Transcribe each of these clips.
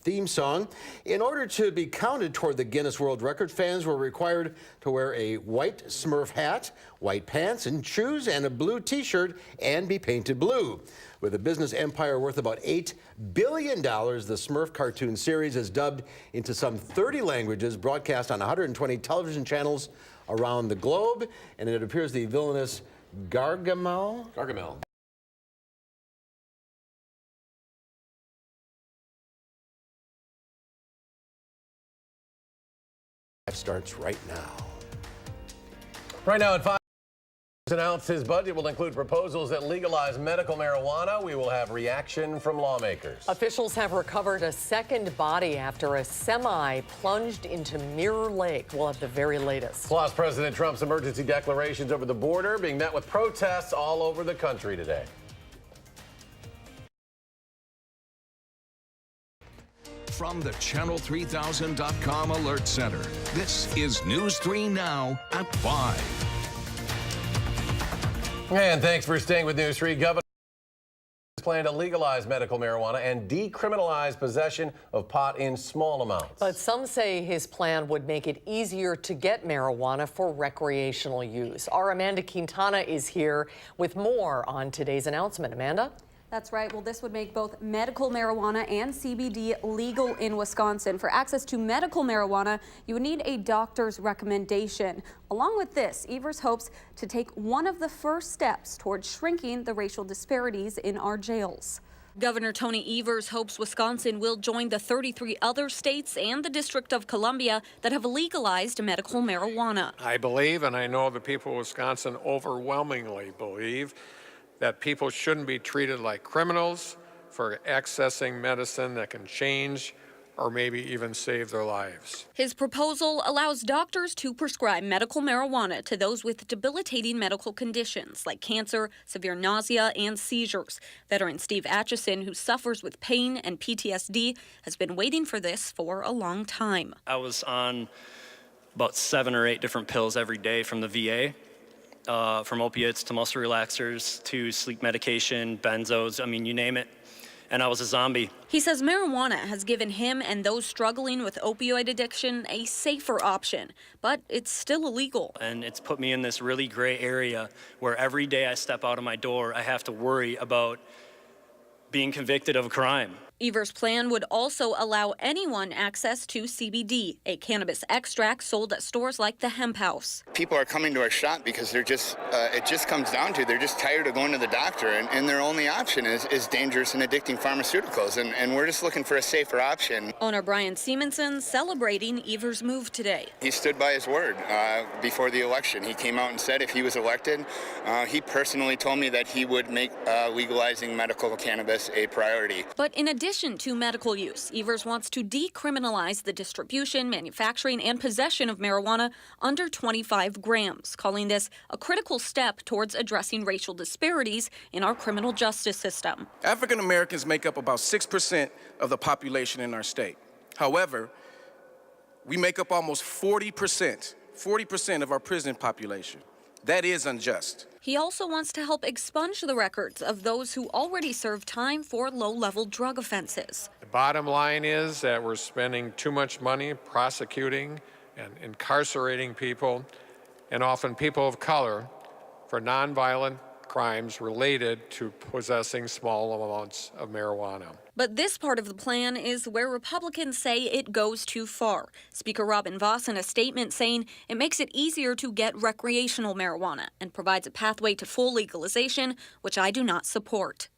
theme song. In order to be counted toward the Guinness World Record, fans were required to wear a white Smurf hat, white pants and shoes, and a blue T-shirt, and be painted blue. With a business empire worth about $8 billion, the Smurf cartoon series is dubbed into some 30 languages, broadcast on 120 television channels around the globe, and it appears the villainous Gargamel starts right now. Right now at 5, announced his budget will include proposals that legalize medical marijuana. We will have reaction from lawmakers. Officials have recovered a second body after a semi plunged into Mirror Lake. We'll have the very latest. Plus, President Trump's emergency declarations over the border being met with protests all over the country today. From the Channel3000.com Alert Center, this is News 3 Now at 5. And thanks for staying with News 3. Governor plan to legalize medical marijuana and decriminalize possession of pot in small amounts. But some say his plan would make it easier to get marijuana for recreational use. Our Amanda Quintana is here with more on today's announcement. Amanda? That's right. Well, this would make both medical marijuana and CBD legal in Wisconsin. For access to medical marijuana, you would need a doctor's recommendation. Along with this, Evers hopes to take one of the first steps towards shrinking the racial disparities in our jails. Governor Tony Evers hopes Wisconsin will join the 33 other states and the District of Columbia that have legalized medical marijuana. I believe, and I know the people of Wisconsin overwhelmingly believe, that people shouldn't be treated like criminals for accessing medicine that can change or maybe even save their lives. His proposal allows doctors to prescribe medical marijuana to those with debilitating medical conditions like cancer, severe nausea, and seizures. Veteran Steve Atchison, who suffers with pain and PTSD, has been waiting for this for a long time. I was on about 7 or 8 different pills every day from the VA. From opiates to muscle relaxers to sleep medication, benzos, I mean, you name it. And I was a zombie. He says marijuana has given him and those struggling with opioid addiction a safer option, but it's still illegal. And it's put me in this really gray area where every day I step out of my door, I have to worry about being convicted of a crime. Evers' plan would also allow anyone access to CBD, a cannabis extract sold at stores like the Hemp House. People are coming to our shop because they're just, it just comes down to, they're just tired of going to the doctor, and their only option is dangerous and addicting pharmaceuticals, and we're just looking for a safer option. Owner Brian Simonson celebrating Evers' move today. He stood by his word before the election. He came out and said if he was elected, he personally told me that he would make legalizing medical cannabis a priority. But in addition to medical use, Evers wants to decriminalize the distribution, manufacturing, and possession of marijuana under 25 grams, calling this a critical step towards addressing racial disparities in our criminal justice system. African Americans make up about 6% of the population in our state. However, we make up almost 40% of our prison population. That is unjust. He also wants to help expunge the records of those who already served time for low-level drug offenses. The bottom line is that we're spending too much money prosecuting and incarcerating people, and often people of color, for nonviolent crimes related to possessing small amounts of marijuana. But this part of the plan is where Republicans say it goes too far. Speaker Robin Vos in a statement saying it makes it easier to get recreational marijuana and provides a pathway to full legalization, which I do not support.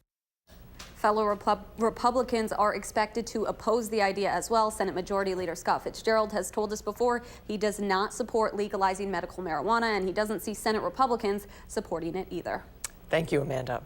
Fellow Republicans are expected to oppose the idea as well. Senate Majority Leader Scott Fitzgerald has told us before he does not support legalizing medical marijuana, and he doesn't see Senate Republicans supporting it either. Thank you, Amanda.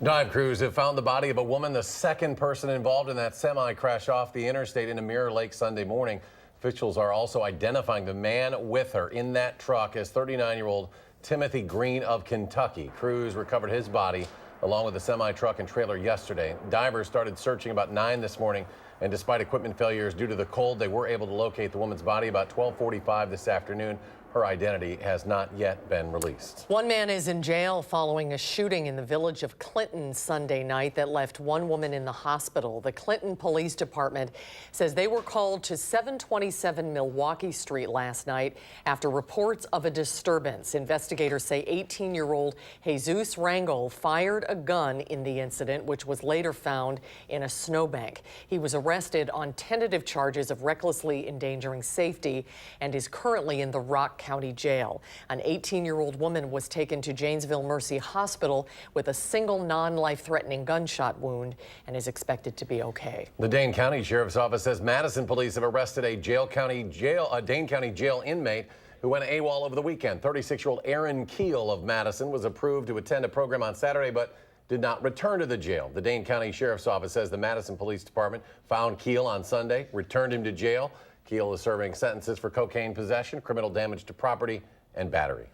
Dive crews have found the body of a woman, the second person involved in that semi crash off the interstate into Mirror Lake Sunday morning. Officials are also identifying the man with her in that truck as 39-year-old Timothy Green of Kentucky. Crews recovered his body along with the semi-truck and trailer yesterday. Divers started searching about 9 this morning, and despite equipment failures due to the cold, they were able to locate the woman's body about 12:45 this afternoon. Her identity has not yet been released. One man is in jail following a shooting in the village of Clinton Sunday night that left one woman in the hospital. The Clinton Police Department says they were called to 727 Milwaukee Street last night after reports of a disturbance. Investigators say 18-year-old Jesus Rangel fired a gun in the incident, which was later found in a snowbank. He was arrested on tentative charges of recklessly endangering safety and is currently in the Rock County Jail. An 18-year-old woman was taken to Janesville Mercy Hospital with a single non-life-threatening gunshot wound and is expected to be okay. The Dane County Sheriff's Office says Madison police have arrested a Dane County jail inmate who went AWOL over the weekend. 36-year-old Aaron Keel of Madison was approved to attend a program on Saturday, but did not return to the jail. The Dane County Sheriff's Office says the Madison Police Department found Keel on Sunday, returned him to jail. Keel is serving sentences for cocaine possession, criminal damage to property, and battery.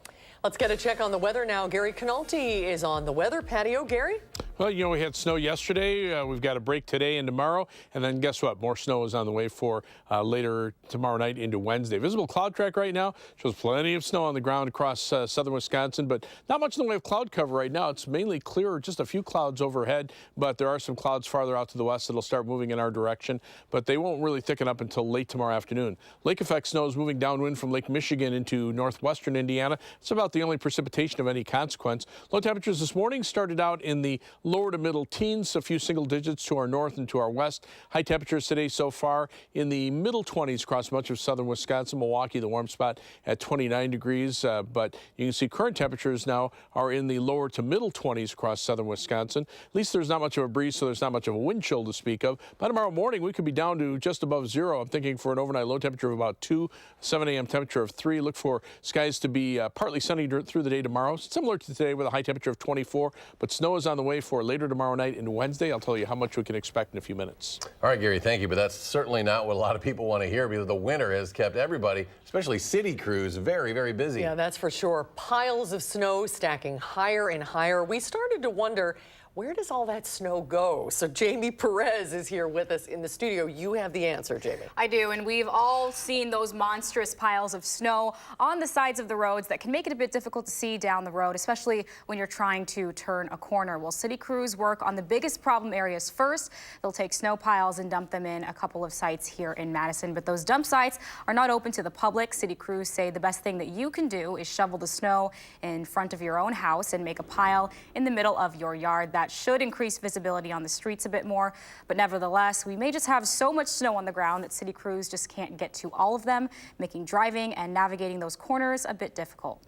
Let's get a check on the weather now. Gary Canalti is on the weather patio. Gary? Well, you know, we had snow yesterday. We've got a break today and tomorrow. And then guess what? More snow is on the way for later tomorrow night into Wednesday. Visible cloud track right now shows plenty of snow on the ground across southern Wisconsin, but not much in the way of cloud cover right now. It's mainly clear, just a few clouds overhead, but there are some clouds farther out to the west that'll start moving in our direction, but they won't really thicken up until late tomorrow afternoon. Lake effect snow is moving downwind from Lake Michigan into northwestern Indiana. It's about the only precipitation of any consequence. Low temperatures this morning started out in the lower to middle teens, a few single digits to our north and to our west. High temperatures today so far in the middle 20s across much of southern Wisconsin. Milwaukee, the warm spot at 29 degrees, but you can see current temperatures now are in the lower to middle 20s across southern Wisconsin. At least there's not much of a breeze, so there's not much of a wind chill to speak of. By tomorrow morning, we could be down to just above zero. I'm thinking for an overnight low temperature of about 2, 7 a.m. temperature of 3. Look for skies to be partly sunny through the day tomorrow, similar to today with a high temperature of 24, but snow is on the way for later tomorrow night and Wednesday. I'll tell you how much we can expect in a few minutes. All right, Gary, thank you, but that's certainly not what a lot of people want to hear because the winter has kept everybody, especially city crews, very, very busy. Yeah, that's for sure. Piles of snow stacking higher and higher. We started to wonder, where does all that snow go? So Jamie Perez is here with us in the studio. You have the answer, Jamie. I do, and we've all seen those monstrous piles of snow on the sides of the roads that can make it a bit difficult to see down the road, especially when you're trying to turn a corner. Well, city crews work on the biggest problem areas first. They'll take snow piles and dump them in a couple of sites here in Madison, but those dump sites are not open to the public. City crews say the best thing that you can do is shovel the snow in front of your own house and make a pile in the middle of your yard. That should increase visibility on the streets a bit more, but nevertheless, we may just have so much snow on the ground that city crews just can't get to all of them, making driving and navigating those corners a bit difficult.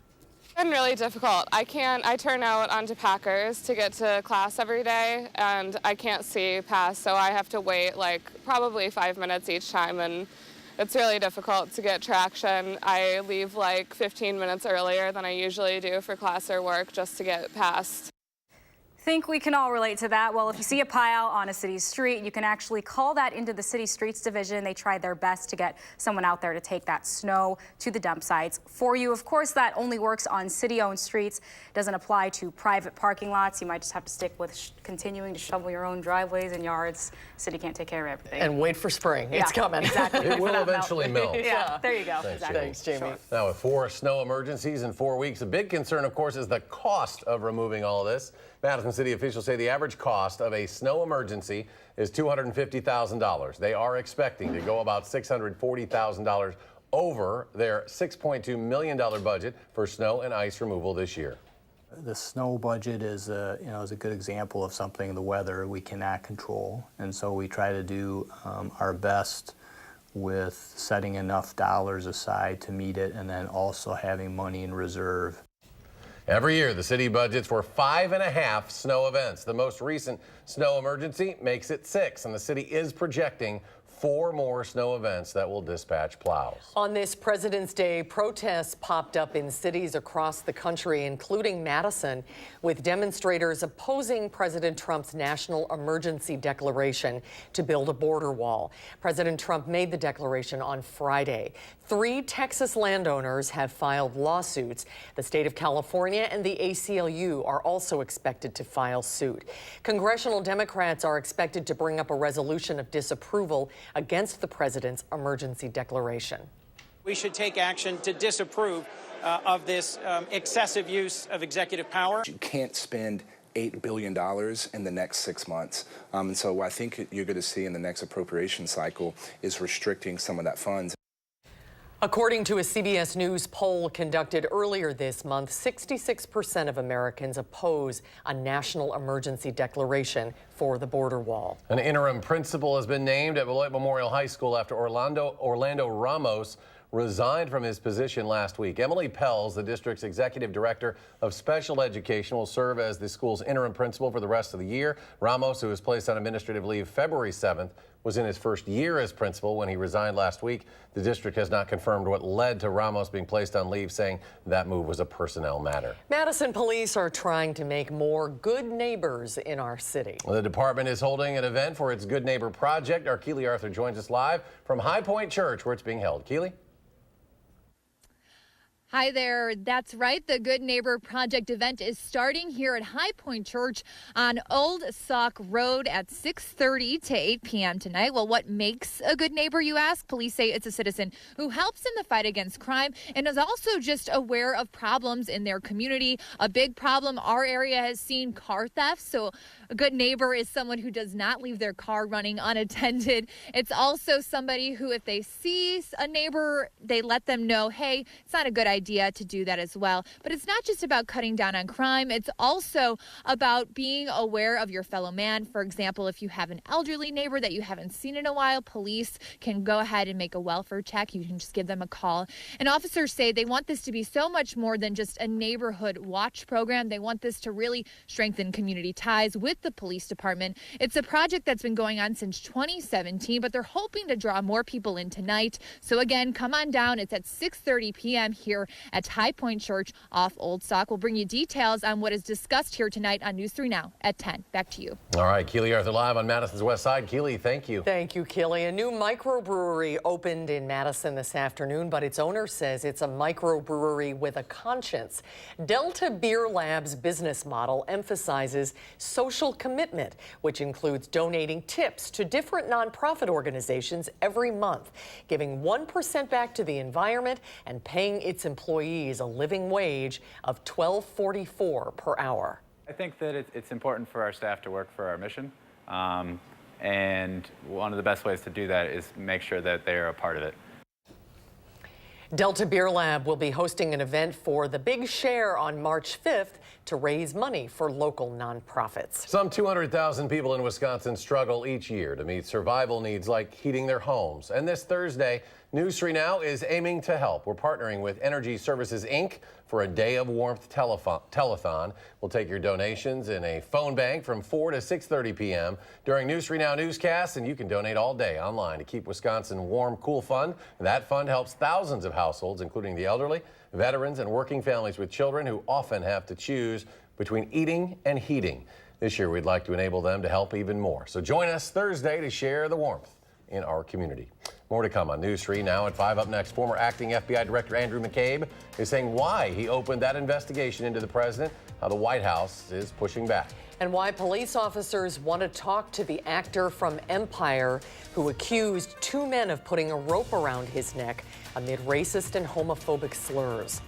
It's been really difficult. I turn out onto Packers to get to class every day, and I can't see past, so I have to wait like probably 5 minutes each time, and it's really difficult to get traction. I leave like 15 minutes earlier than I usually do for class or work just to get past. Think we can all relate to that. Well, if you see a pile on a city street, you can actually call that into the city streets division. They tried their best to get someone out there to take that snow to the dump sites for you. Of course, that only works on city-owned streets. Doesn't apply to private parking lots. You might just have to stick with continuing to shovel your own driveways and yards. City can't take care of everything. And wait for spring. It's coming. Exactly. It will eventually melt. Yeah, there you go. Thanks, exactly. Thanks, Jamie. Sure. Now, with 4 snow emergencies in 4 weeks, a big concern, of course, is the cost of removing all of this. Madison city officials say the average cost of a snow emergency is $250,000. They are expecting to go about $640,000 over their $6.2 million budget for snow and ice removal this year. The snow budget is a good example of something, the weather, we cannot control. And so we try to do our best with setting enough dollars aside to meet it and then also having money in reserve. Every year, the city budgets for 5.5 snow events. The most recent snow emergency makes it 6, and the city is projecting 4 more snow events that will dispatch plows. On this President's Day, protests popped up in cities across the country, including Madison, with demonstrators opposing President Trump's national emergency declaration to build a border wall. President Trump made the declaration on Friday. 3 Texas landowners have filed lawsuits. The state of California and the ACLU are also expected to file suit. Congressional Democrats are expected to bring up a resolution of disapproval against the president's emergency declaration. We should take action to disapprove of this excessive use of executive power. You can't spend $8 billion in the next 6 months. And so what I think you're going to see in the next appropriation cycle is restricting some of that funds. According to a CBS News poll conducted earlier this month, 66% of Americans oppose a national emergency declaration for the border wall. An interim principal has been named at Beloit Memorial High School after Orlando Ramos resigned from his position last week. Emily Pells, the district's executive director of special education, will serve as the school's interim principal for the rest of the year. Ramos, who was placed on administrative leave February 7th, was in his first year as principal when he resigned last week. The district has not confirmed what led to Ramos being placed on leave, saying that move was a personnel matter. Madison police are trying to make more good neighbors in our city. The department is holding an event for its Good Neighbor Project. Our Keely Arthur joins us live from High Point Church, where it's being held. Keely? Hi there. That's right. The Good Neighbor Project event is starting here at High Point Church on Old Sauk Road at 6:30 to 8 p.m. tonight. Well, what makes a good neighbor, you ask? Police say it's a citizen who helps in the fight against crime and is also just aware of problems in their community. A big problem our area has seen: car theft. So a good neighbor is someone who does not leave their car running unattended. It's also somebody who, if they see a neighbor, they let them know, hey, it's not a good idea to do that as well. But it's not just about cutting down on crime. It's also about being aware of your fellow man. For example, if you have an elderly neighbor that you haven't seen in a while, police can go ahead and make a welfare check. You can just give them a call. And officers say they want this to be so much more than just a neighborhood watch program. They want this to really strengthen community ties with the police department. It's a project that's been going on since 2017, but they're hoping to draw more people in tonight. So again, come on down. It's at 6:30 p.m. here at High Point Church off Old Sauk. We'll bring you details on what is discussed here tonight on News 3 Now at 10. Back to you. All right, Keely Arthur live on Madison's West Side. Keely, thank you. Thank you, Keely. A new microbrewery opened in Madison this afternoon, but its owner says it's a microbrewery with a conscience. Delta Beer Lab's business model emphasizes social commitment, which includes donating tips to different nonprofit organizations every month, giving 1% back to the environment and paying its employees a living wage of $12.44 per hour. I think that it's important for our staff to work for our mission, and one of the best ways to do that is make sure that they are a part of it. Delta Beer Lab will be hosting an event for the Big Share on March 5th to raise money for local nonprofits. Some 200,000 people in Wisconsin struggle each year to meet survival needs like heating their homes. And this Thursday, News 3 Now is aiming to help. We're partnering with Energy Services, Inc. for a Day of Warmth telethon. We'll take your donations in a phone bank from 4 to 6:30 p.m. during News 3 Now newscasts, and you can donate all day online to Keep Wisconsin Warm Cool Fund. That fund helps thousands of households, including the elderly, veterans, and working families with children who often have to choose between eating and heating. This year, we'd like to enable them to help even more. So join us Thursday to share the warmth in our community. More to come on News 3 Now at 5. Up next, former acting FBI Director Andrew McCabe is saying why he opened that investigation into the president, how the White House is pushing back. And why police officers want to talk to the actor from Empire who accused two men of putting a rope around his neck amid racist and homophobic slurs.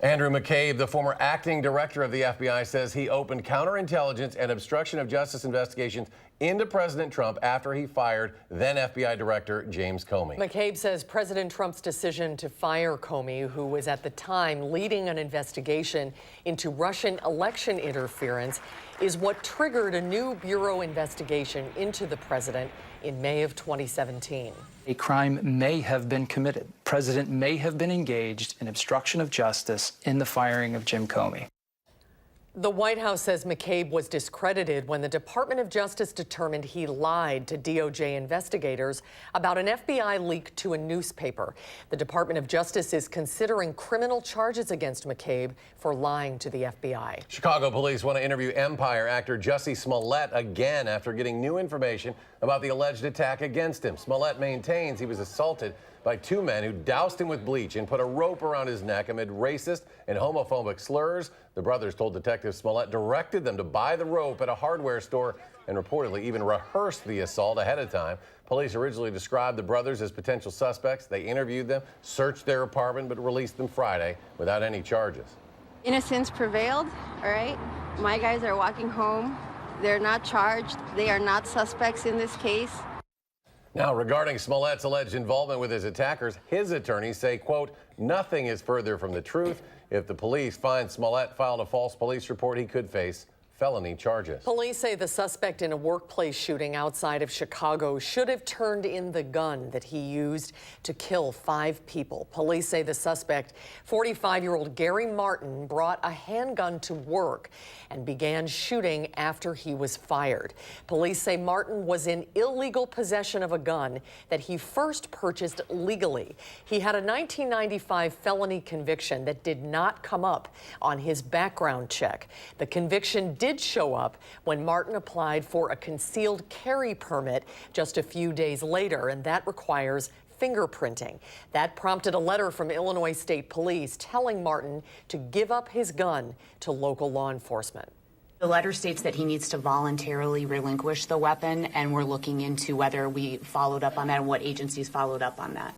Andrew McCabe, the former acting director of the FBI, says he opened counterintelligence and obstruction of justice investigations into President Trump after he fired then FBI Director James Comey. McCabe says President Trump's decision to fire Comey, who was at the time leading an investigation into Russian election interference, is what triggered a new Bureau investigation into the president in May of 2017. A crime may have been committed. The president may have been engaged in obstruction of justice in the firing of Jim Comey. The White House says McCabe was discredited when the Department of Justice determined he lied to DOJ investigators about an FBI leak to a newspaper. The Department of Justice is considering criminal charges against McCabe for lying to the FBI. Chicago police want to interview Empire actor Jussie Smollett again after getting new information about the alleged attack against him. Smollett maintains he was assaulted by two men who doused him with bleach and put a rope around his neck amid racist and homophobic slurs. The brothers told Detective Smollett directed them to buy the rope at a hardware store and reportedly even rehearsed the assault ahead of time. Police originally described the brothers as potential suspects. They interviewed them, searched their apartment, but released them Friday without any charges. Innocence prevailed, all right? My guys are walking home. They're not charged. They are not suspects in this case. Now, regarding Smollett's alleged involvement with his attackers, his attorneys say, quote, nothing is further from the truth. If the police find Smollett filed a false police report, he could face felony charges. Police say the suspect in a workplace shooting outside of Chicago should have turned in the gun that he used to kill 5 people. Police say the suspect, 45-year-old Gary Martin, brought a handgun to work and began shooting after he was fired. Police say Martin was in illegal possession of a gun that he first purchased legally. He had a 1995 felony conviction that did not come up on his background check. The conviction did show up when Martin applied for a concealed carry permit just a few days later, and that requires fingerprinting. That prompted a letter from Illinois State Police telling Martin to give up his gun to local law enforcement. The letter states that he needs to voluntarily relinquish the weapon, and we're looking into whether we followed up on that and what agencies followed up on that.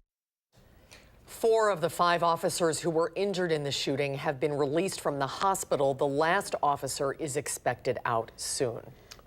4 of the 5 officers who were injured in the shooting have been released from the hospital. The last officer is expected out soon.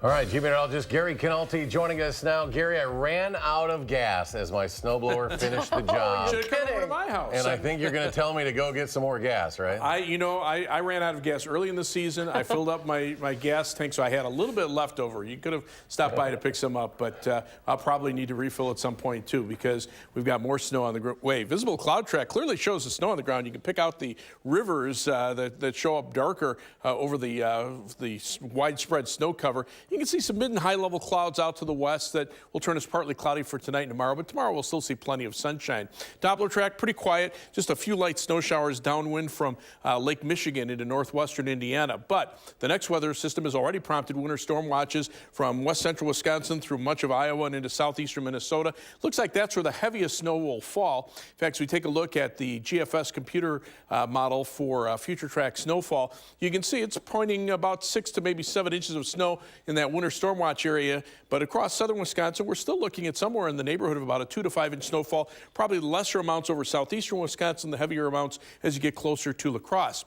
All right, meteorologist Gary Canalti joining us now. Gary, I ran out of gas as my snowblower finished the job. You should have come over to my house. And I think you're going to tell me to go get some more gas, right? I ran out of gas early in the season. I filled up my gas tank, so I had a little bit left over. You could have stopped by to pick some up, but I'll probably need to refill at some point, too, because we've got more snow on the way. Visible cloud track clearly shows the snow on the ground. You can pick out the rivers that show up darker over the widespread snow cover. You can see some mid and high level clouds out to the west that will turn us partly cloudy for tonight and tomorrow, but tomorrow we'll still see plenty of sunshine. Doppler track pretty quiet, just a few light snow showers downwind from Lake Michigan into northwestern Indiana. But the next weather system has already prompted winter storm watches from west central Wisconsin through much of Iowa and into southeastern Minnesota. Looks like that's where the heaviest snow will fall. In fact, as we take a look at the GFS computer model for future track snowfall, you can see it's pointing about 6 to maybe 7 inches of snow in that winter storm watch area, but across southern Wisconsin, we're still looking at somewhere in the neighborhood of about a 2 to 5 inch snowfall, probably lesser amounts over southeastern Wisconsin, the heavier amounts as you get closer to La Crosse.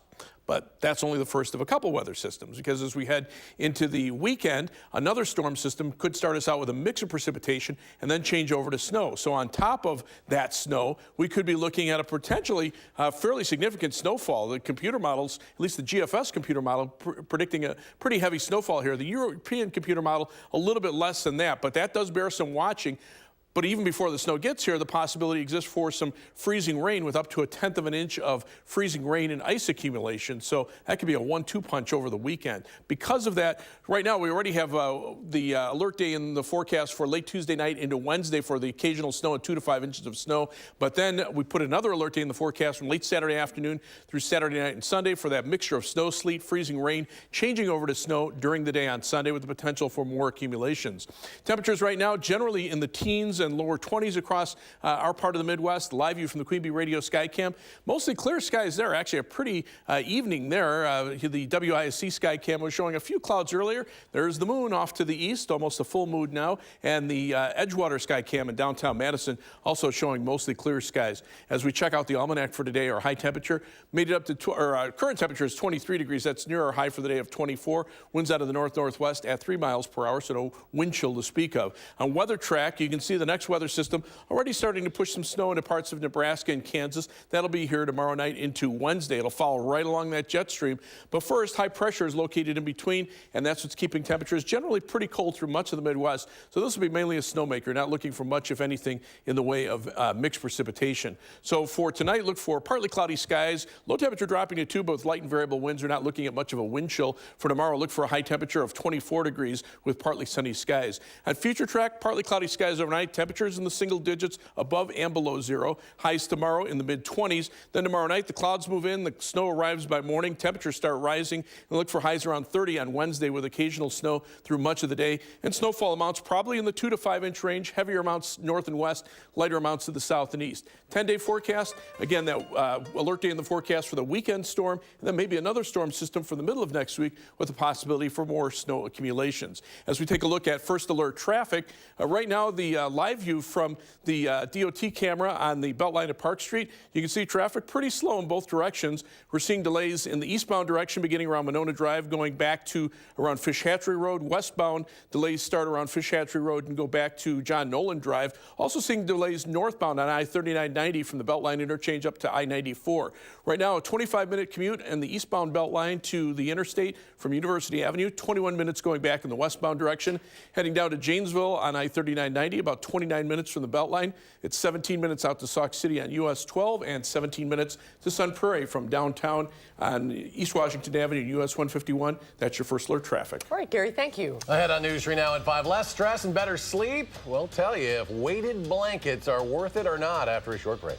But that's only the first of a couple weather systems, because as we head into the weekend, another storm system could start us out with a mix of precipitation and then change over to snow. So on top of that snow, we could be looking at a potentially fairly significant snowfall. The computer models, at least the GFS computer model, predicting a pretty heavy snowfall here. The European computer model, a little bit less than that, but that does bear some watching. But even before the snow gets here, the possibility exists for some freezing rain with up to 1/10 of an inch of freezing rain and ice accumulation. So that could be a 1-2 punch over the weekend. Because of that, right now we already have the alert day in the forecast for late Tuesday night into Wednesday for the occasional snow at 2 to 5 inches of snow. But then we put another alert day in the forecast from late Saturday afternoon through Saturday night and Sunday for that mixture of snow, sleet, freezing rain, changing over to snow during the day on Sunday with the potential for more accumulations. Temperatures right now generally in the teens 30s and lower 20s across our part of the Midwest. Live view from the Queen Bee Radio Skycam. Mostly clear skies there. Actually, a pretty evening there. The WISC Skycam was showing a few clouds earlier. There's the moon off to the east, almost a full moon now. And the Edgewater Skycam in downtown Madison also showing mostly clear skies. As we check out the almanac for today, our high temperature made it up to, current temperature is 23 degrees. That's near our high for the day of 24. Winds out of the north-northwest at 3 miles per hour, so no wind chill to speak of. On Weather Track, you can see the next weather system already starting to push some snow into parts of Nebraska and Kansas. That'll be here tomorrow night into Wednesday. It'll follow right along that jet stream. But first, high pressure is located in between, and that's what's keeping temperatures generally pretty cold through much of the Midwest. So this will be mainly a snowmaker, not looking for much, if anything, in the way of mixed precipitation. So for tonight, look for partly cloudy skies, low temperature dropping to 2, but with light and variable winds. We're not looking at much of a wind chill. For tomorrow, look for a high temperature of 24 degrees with partly sunny skies. On Future Track, partly cloudy skies overnight, temperatures in the single digits above and below zero. Highs tomorrow in the mid-20s. Then tomorrow night, the clouds move in, the snow arrives by morning, temperatures start rising, and look for highs around 30 on Wednesday with occasional snow through much of the day. And snowfall amounts probably in the 2 to 5 inch range, heavier amounts north and west, lighter amounts to the south and east. 10-day forecast, again, that alert day in the forecast for the weekend storm, and then maybe another storm system for the middle of next week with the possibility for more snow accumulations. As we take a look at first alert traffic, right now the live view from the DOT camera on the Beltline at Park Street, you can see traffic pretty slow in both directions. We're seeing delays in the eastbound direction beginning around Monona Drive, going back to around Fish Hatchery Road. Westbound delays start around Fish Hatchery Road and go back to John Nolan Drive. Also seeing delays northbound on I-3990 from the Beltline interchange up to I-94. Right now, a 25-minute commute in the eastbound Beltline to the interstate from University Avenue, 21 minutes going back in the westbound direction. Heading down to Janesville on I-3990, about 29 minutes from the Beltline. It's 17 minutes out to Sauk City on US 12 and 17 minutes to Sun Prairie from downtown on East Washington Avenue, US 151. That's your first alert traffic. All right, Gary, thank you. Ahead on News 3 now at 5. Less stress and better sleep. We'll tell you if weighted blankets are worth it or not after a short break.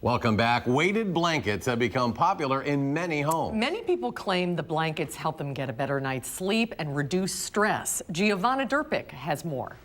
Welcome back. Weighted blankets have become popular in many homes. Many people claim the blankets help them get a better night's sleep and reduce stress. Giovanna Durpic has more.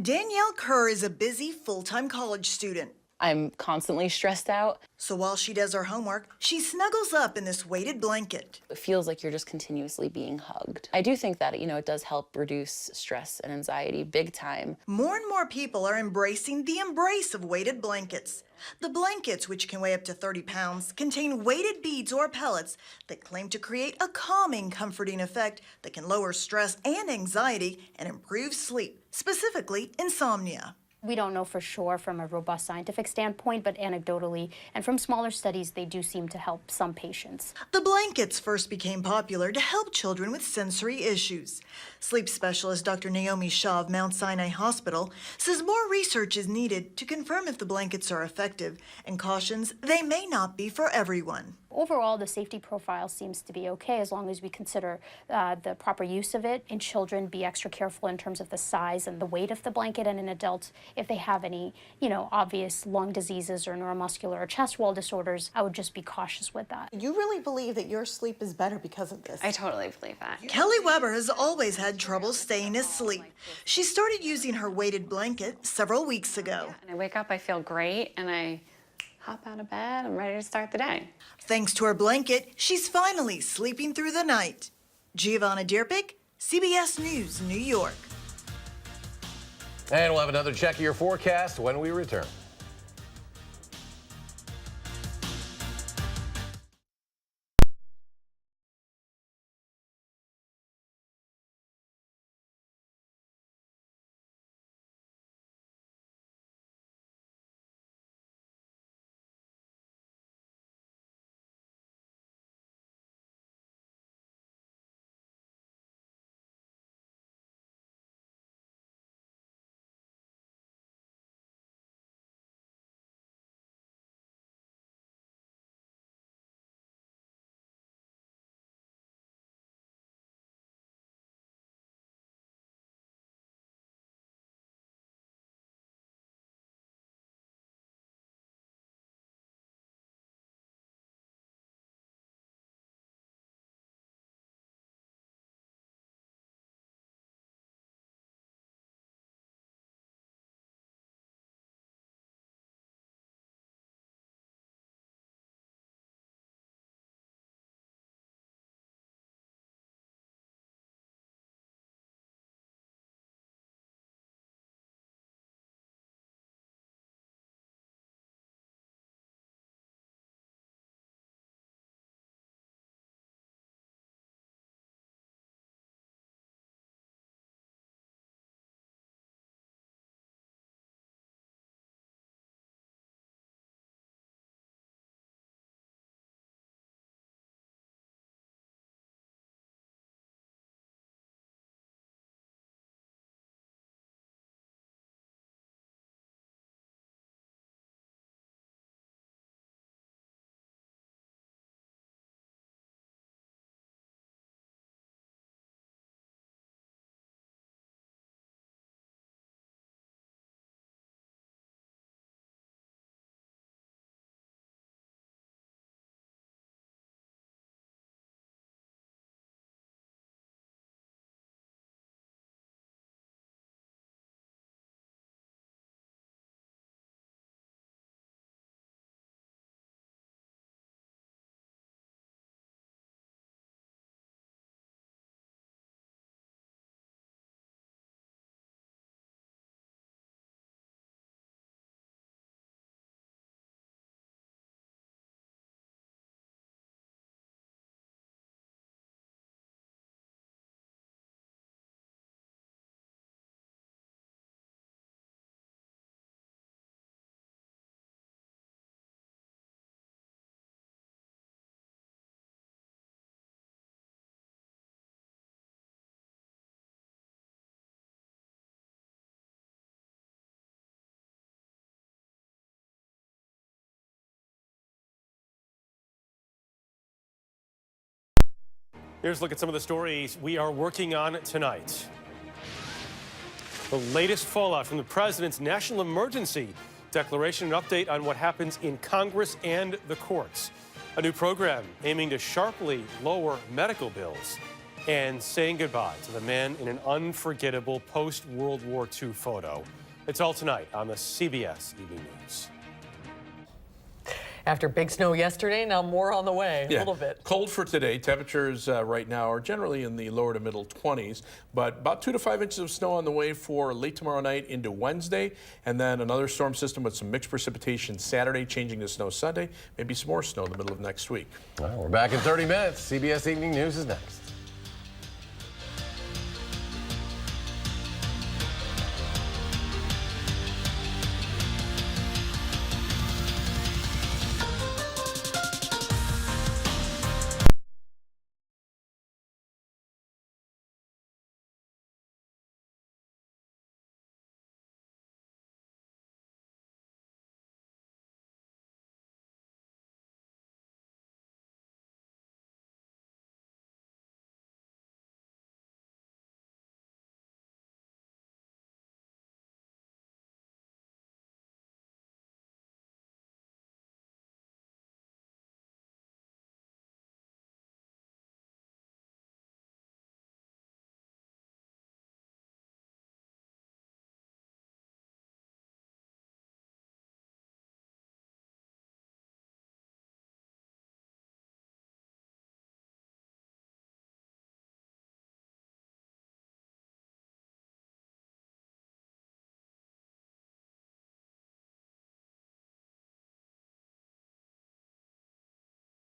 Danielle Kerr is a busy full-time college student. I'm constantly stressed out. So while she does her homework, she snuggles up in this weighted blanket. It feels like you're just continuously being hugged. I do think that, it does help reduce stress and anxiety big time. More and more people are embracing the embrace of weighted blankets. The blankets, which can weigh up to 30 pounds, contain weighted beads or pellets that claim to create a calming, comforting effect that can lower stress and anxiety and improve sleep, specifically insomnia. We don't know for sure from a robust scientific standpoint, but anecdotally and from smaller studies, they do seem to help some patients. The blankets first became popular to help children with sensory issues. Sleep specialist Dr. Naomi Shaw of Mount Sinai Hospital says more research is needed to confirm if the blankets are effective and cautions they may not be for everyone. Overall, the safety profile seems to be okay as long as we consider the proper use of it. In children, be extra careful in terms of the size and the weight of the blanket, and in adults, if they have any, obvious lung diseases or neuromuscular or chest wall disorders, I would just be cautious with that. You really believe that your sleep is better because of this? I totally believe that. Kelly Weber has always had trouble staying asleep. She started using her weighted blanket several weeks ago. And I wake up, I feel great, and I hop out of bed, I'm ready to start the day. Thanks to her blanket, she's finally sleeping through the night. Giovanna Durpic, CBS News, New York. And we'll have another check of your forecast when we return. Here's a look at some of the stories we are working on tonight. The latest fallout from the president's national emergency declaration, an update on what happens in Congress and the courts. A new program aiming to sharply lower medical bills, and saying goodbye to the man in an unforgettable post-World War II photo. It's all tonight on the CBS Evening News. After big snow yesterday, now more on the way. Yeah. A little bit. Cold for today. Temperatures right now are generally in the lower to middle 20s, but about 2 to 5 inches of snow on the way for late tomorrow night into Wednesday, and then another storm system with some mixed precipitation Saturday, changing to snow Sunday. Maybe some more snow in the middle of next week. All right, we're back in 30 minutes. CBS Evening News is next.